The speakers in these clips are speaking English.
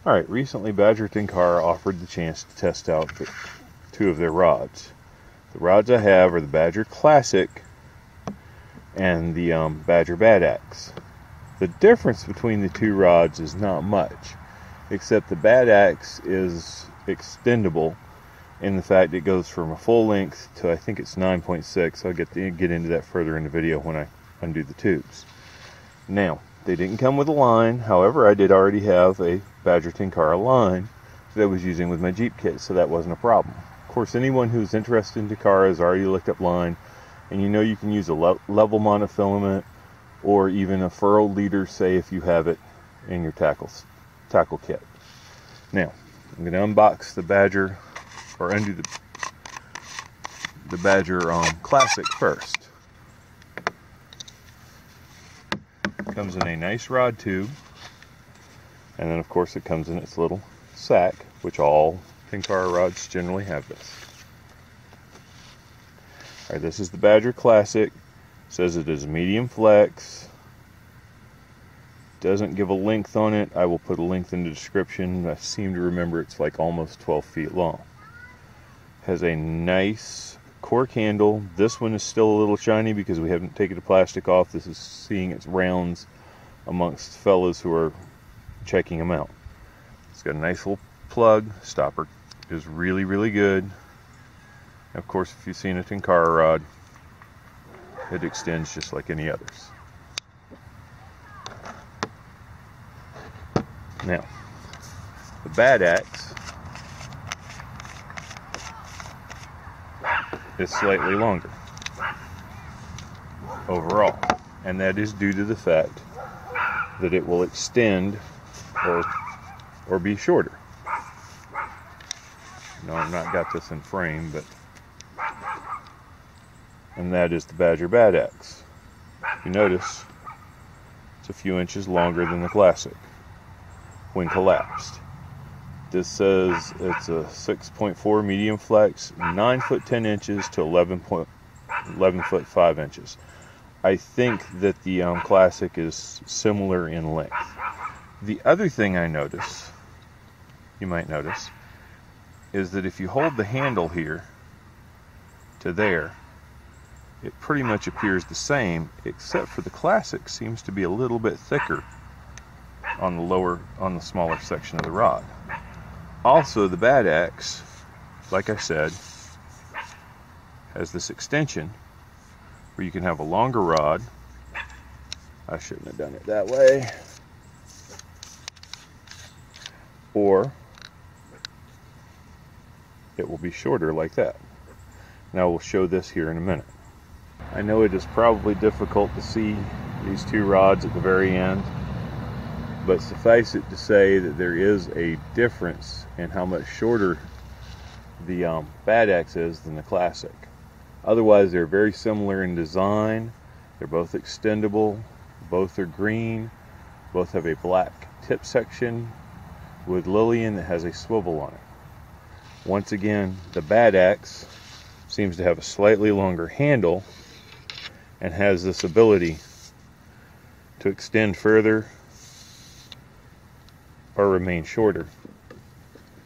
Alright, recently Badger Tenkara offered the chance to test out two of their rods. The rods I have are the Badger Classic and the Badger Bad Axe. The difference between the two rods is not much, except the Bad Axe is extendable in the fact it goes from a full length to I think it's 9.6. I'll get into that further in the video when I undo the tubes. Now, they didn't come with a line, however I did already have a Badger Tenkara line that I was using with my Jeep kit, so that wasn't a problem. Of course, anyone who's interested in Tenkara has already looked up line, and you know you can use a level monofilament or even a furrowed leader, say if you have it in your tackle kit. Now, I'm going to unbox the Badger, or undo the Badger Classic first. Comes in a nice rod tube, and then of course it comes in its little sack, which all Tenkara rods generally have this. Alright, this is the Badger Classic. It says it is medium flex. Doesn't give a length on it. I will put a length in the description. I seem to remember it's like almost 12 feet long. Has a nice cork handle. This one is still a little shiny because we haven't taken the plastic off. This is seeing its rounds amongst fellas who are checking them out. It's got a nice little plug. Stopper is really, really good. Of course, if you've seen a Tenkara rod, it extends just like any others. Now, the Bad Axe is slightly longer overall, and that is due to the fact that it will extend or be shorter. No, I've not got this in frame, but and that is the Badger Bad Axe. If you notice, it's a few inches longer than the Classic when collapsed. This says it's a 6.4 medium flex, 9 foot 10 inches to 11 foot 5 inches. I think that the Classic is similar in length. The other thing I notice, you might notice, is that if you hold the handle here to there, it pretty much appears the same, except for the Classic seems to be a little bit thicker on the smaller section of the rod. Also, the Bad Axe, like I said, has this extension where you can have a longer rod. I shouldn't have done it that way. Or it will be shorter like that. Now we'll show this here in a minute. I know it is probably difficult to see these two rods at the very end, but suffice it to say that there is a difference in how much shorter the Bad Axe is than the Classic. Otherwise, they're very similar in design. They're both extendable. Both are green. Both have a black tip section with Lillian that has a swivel on it. Once again, the Bad Axe seems to have a slightly longer handle and has this ability to extend further or remain shorter,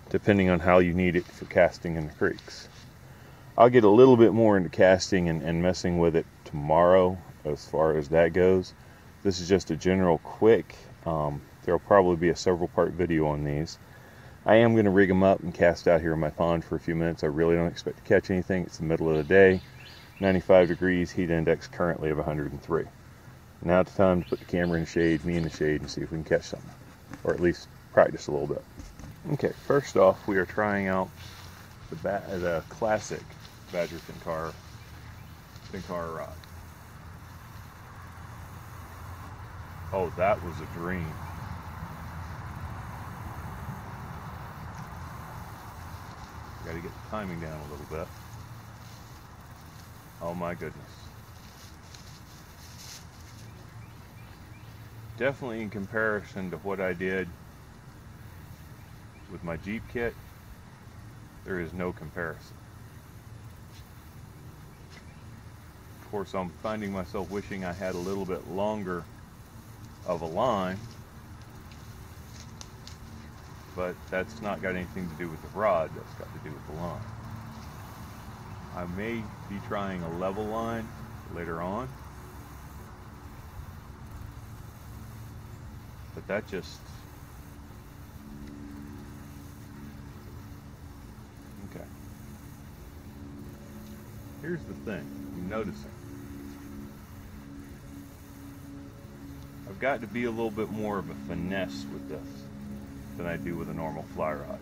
depending on how you need it for casting in the creeks. I'll get a little bit more into casting and messing with it tomorrow as far as that goes. This is just a general quick. There'll probably be a several part video on these. I am going to rig them up and cast out here in my pond for a few minutes. I really don't expect to catch anything. It's the middle of the day, 95 degrees, heat index currently of 103. Now it's time to put the camera in the shade, me in the shade, and see if we can catch something, or at least practice a little bit. Okay, first off, we are trying out the Classic Badger Tenkara rod. Oh, that was a dream. Got to get the timing down a little bit. Oh my goodness. Definitely in comparison to what I did with my Jeep kit, there is no comparison. Of course, I'm finding myself wishing I had a little bit longer of a line but that's not got anything to do with the rod, that's got to do with the line. I may be trying a level line later on, but that just, okay. Here's the thing, I'm noticing. I've got to be a little bit more of a finesse with this than I do with a normal fly rod.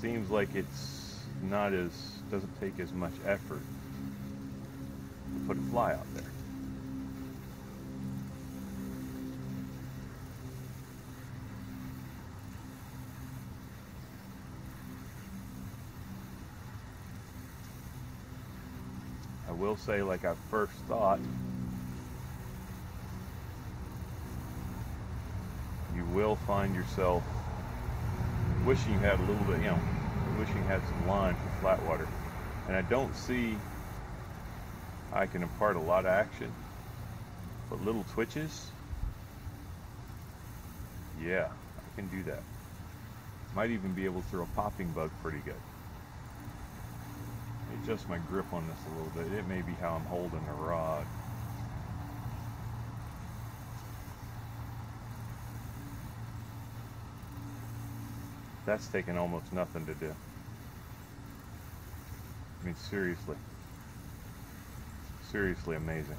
Seems like it's not as, doesn't take as much effort to put a fly out there. I will say, like I first thought, you will find yourself wishing you had a little bit, wishing you had some line for flat water. And I don't see I can impart a lot of action, but little twitches, yeah, I can do that. Might even be able to throw a popping bug pretty good. Adjust my grip on this a little bit. It may be how I'm holding the rod. That's taking almost nothing to do. I mean, seriously amazing.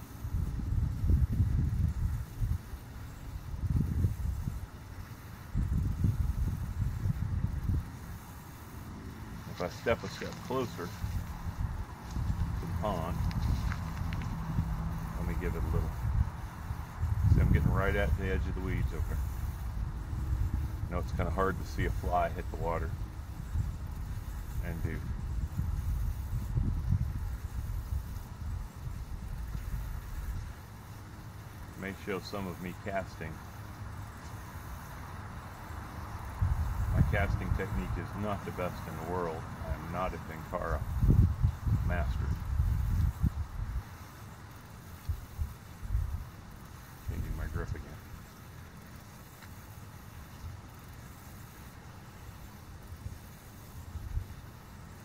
If I step a step closer to the pond, let me give it a little. See, I'm getting right at the edge of the weeds over there. I know it's kind of hard to see a fly hit the water and do. May show some of me casting. My casting technique is not the best in the world. I am not a Tenkara master. Changing my grip again.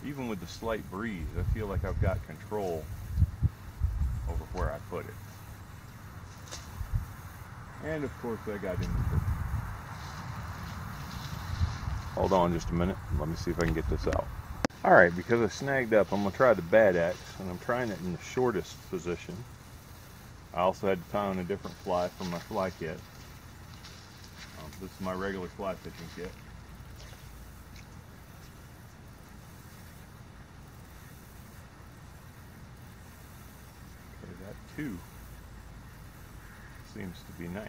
Even with the slight breeze, I feel like I've got control over where I put it. And of course I got in the tree. Hold on just a minute. Let me see if I can get this out. Alright, because I snagged up, I'm going to try the bad axe, and I'm trying it in the shortest position. I also had to tie on a different fly from my fly kit. This is my regular fly fishing kit. Okay, that too seems to be nice.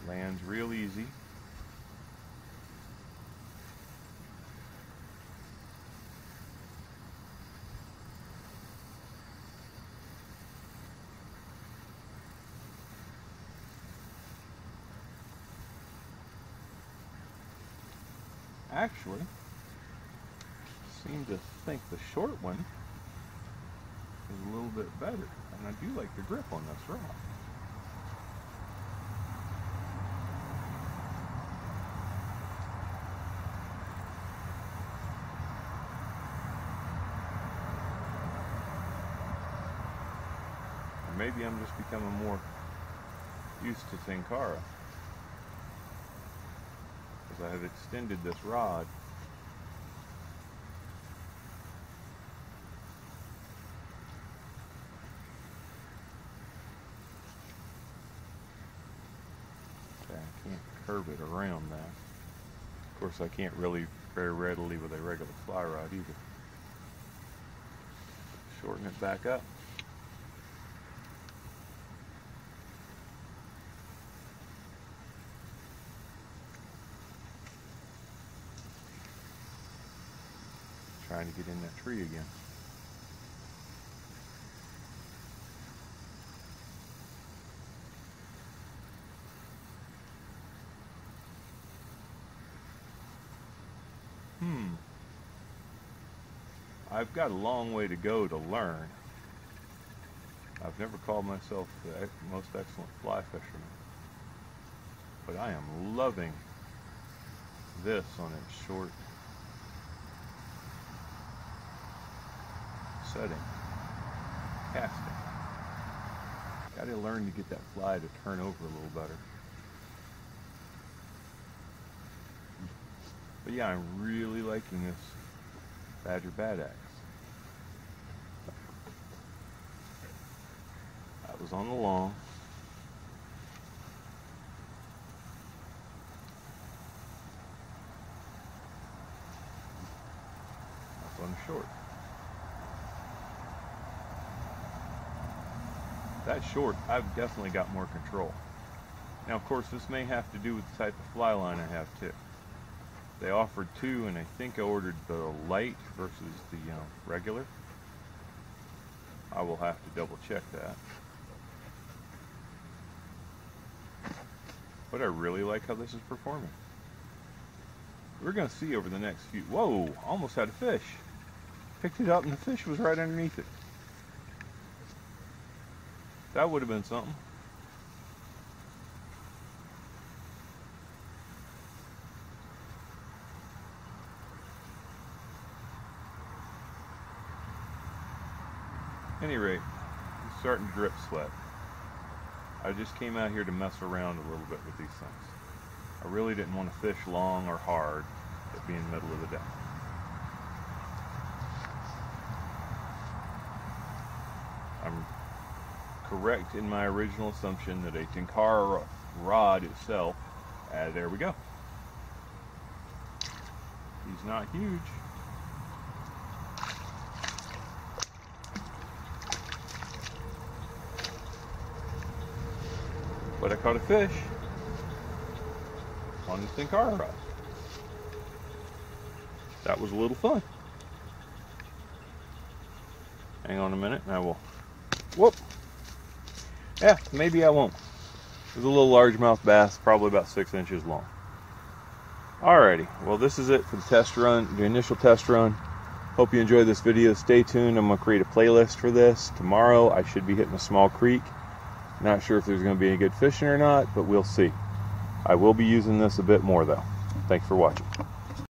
Lands real easy. Actually, seem to think the short one is a little bit better, and I do like the grip on this rod. Or maybe I'm just becoming more used to Tenkara, because I have extended this rod. I can't curve it around that. Of course, I can't really very readily with a regular fly rod either. Shorten it back up. Trying to get in that tree again. I've got a long way to go to learn. I've never called myself the most excellent fly fisherman, but I am loving this on its short setting, casting. Got to learn to get that fly to turn over a little better. But yeah, I'm really liking this Badger Bad Axe. That was on the long. That's on the short. That short, I've definitely got more control. Now, of course, this may have to do with the type of fly line I have too. They offered two, and I think I ordered the light versus the regular. I will have to double check that. But I really like how this is performing. We're going to see over the next few... Whoa! Almost had a fish. Picked it up and the fish was right underneath it. That would have been something. At any rate, it's starting to drip sweat. I just came out here to mess around a little bit with these things. I really didn't want to fish long or hard at being middle of the day. I'm correct in my original assumption that a Tenkara rod itself, there we go. He's not huge. But I caught a fish on the Tenkara rod. That was a little fun. Hang on a minute and I will, whoop. Yeah, maybe I won't. It was a little largemouth bass, probably about 6 inches long. Alrighty, well this is it for the test run, the initial test run. Hope you enjoyed this video. Stay tuned, I'm going to create a playlist for this. Tomorrow I should be hitting a small creek. Not sure if there's going to be any good fishing or not, but we'll see. I will be using this a bit more though. Thanks for watching.